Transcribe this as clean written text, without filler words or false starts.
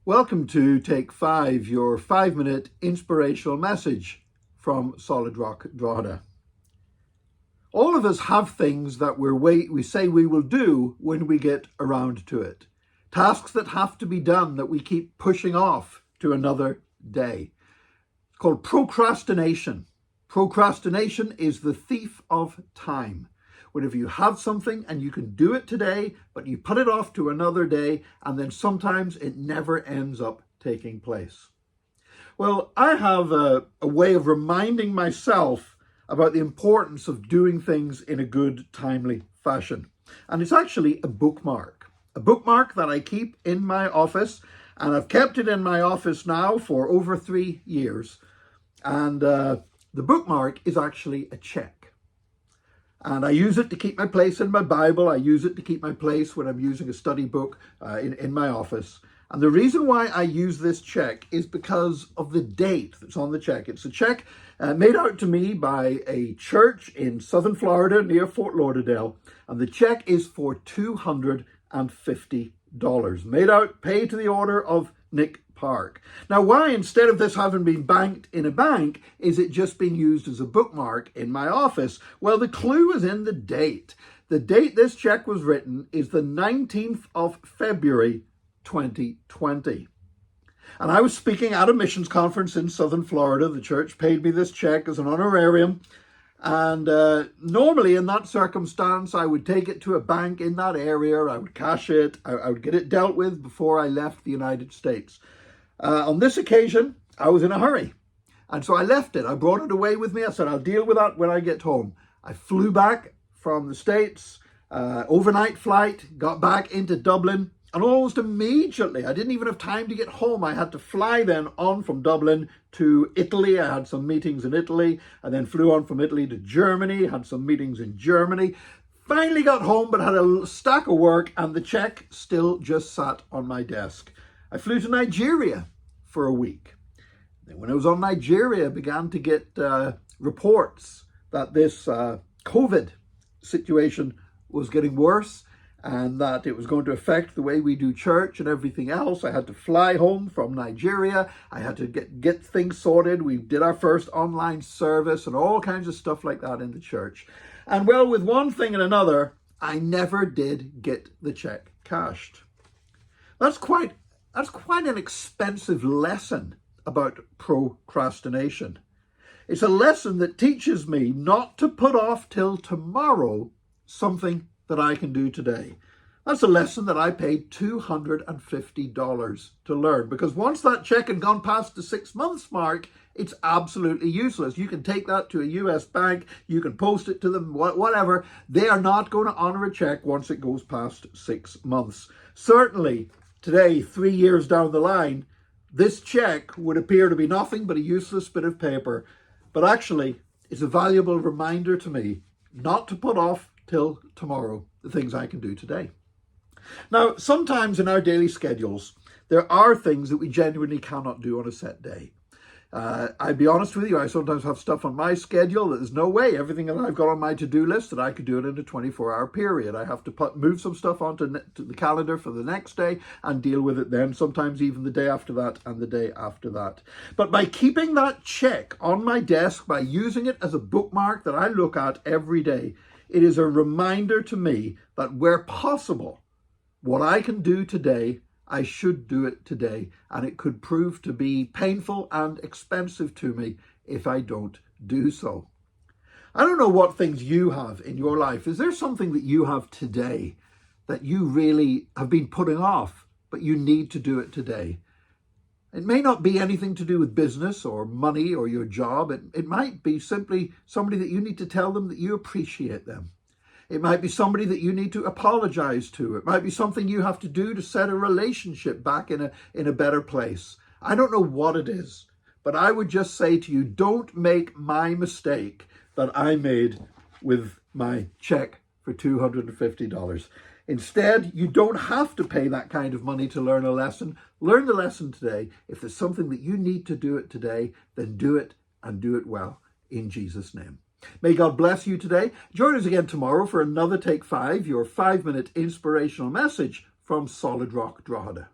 Welcome to Take 5, your 5-minute inspirational message from Solid Rock Drogheda. All of us have things that we say we will do when we get around to it. Tasks that have to be done that we keep pushing off to another day. It's called procrastination. Procrastination is the thief of time. Whenever you have something and you can do it today, but you put it off to another day, and then sometimes it never ends up taking place. Well, I have a way of reminding myself about the importance of doing things in a good, timely fashion. And it's actually a bookmark that I keep in my office, and I've kept it in my office now for over 3 years. And the bookmark is actually a check. And I use it to keep my place in my Bible. I use it to keep my place when I'm using a study book in my office. And the reason why I use this check is because of the date that's on the check. It's a check made out to me by a church in southern Florida near Fort Lauderdale. And the check is for $250. Paid to the order of Nick Park. Now, why, instead of this having been banked in a bank, is it just being used as a bookmark in my office? Well, the clue is in the date. The date this check was written is the 19th of February, 2020. And I was speaking at a missions conference in southern Florida. The church paid me this check as an honorarium. And normally in that circumstance, I would take it to a bank in that area. I would cash it. I would get it dealt with before I left the United States. On this occasion, I was in a hurry. And so I left it. I brought it away with me. I said, I'll deal with that when I get home. I flew back from the States, overnight flight, got back into Dublin. And almost immediately, I didn't even have time to get home. I had to fly then on from Dublin to Italy. I had some meetings in Italy. I then flew on from Italy to Germany, had some meetings in Germany. Finally got home, but had a stack of work, and the check still just sat on my desk. I flew to Nigeria for a week. Then when I was on Nigeria, I began to get reports that this COVID situation was getting worse, and that it was going to affect the way we do church and everything else. I had to fly home from Nigeria. I had to get things sorted. We did our first online service and all kinds of stuff like that in the church. And well, with one thing and another, I never did get the check cashed. That's quite an expensive lesson about procrastination. It's a lesson that teaches me not to put off till tomorrow something that I can do today. That's a lesson that I paid $250 to learn, because once that check had gone past the 6 months mark, it's absolutely useless. You can take that to a US bank, you can post it to them, whatever. They are not going to honor a check once it goes past 6 months. Certainly today, 3 years down the line, this check would appear to be nothing but a useless bit of paper. But actually, it's a valuable reminder to me not to put off till tomorrow the things I can do today. Now, sometimes in our daily schedules, there are things that we genuinely cannot do on a set day. I'd be honest with you, I sometimes have stuff on my schedule that there's no way, everything that I've got on my to-do list, that I could do it in a 24-hour period. I have to move some stuff onto the calendar for the next day and deal with it then, sometimes even the day after that and the day after that. But by keeping that check on my desk, by using it as a bookmark that I look at every day, it is a reminder to me that where possible, what I can do today, I should do it today. And it could prove to be painful and expensive to me if I don't do so. I don't know what things you have in your life. Is there something that you have today that you really have been putting off, but you need to do it today? It may not be anything to do with business or money or your job. It might be simply somebody that you need to tell them that you appreciate them. It might be somebody that you need to apologize to. It might be something you have to do to set a relationship back in a better place. I don't know what it is, but I would just say to you, don't make my mistake that I made with my check for $250. Instead, you don't have to pay that kind of money to learn a lesson. Learn the lesson today. If there's something that you need to do it today, then do it, and do it well in Jesus' name. May God bless you today. Join us again tomorrow for another Take 5, your 5-minute inspirational message from Solid Rock Drogheda.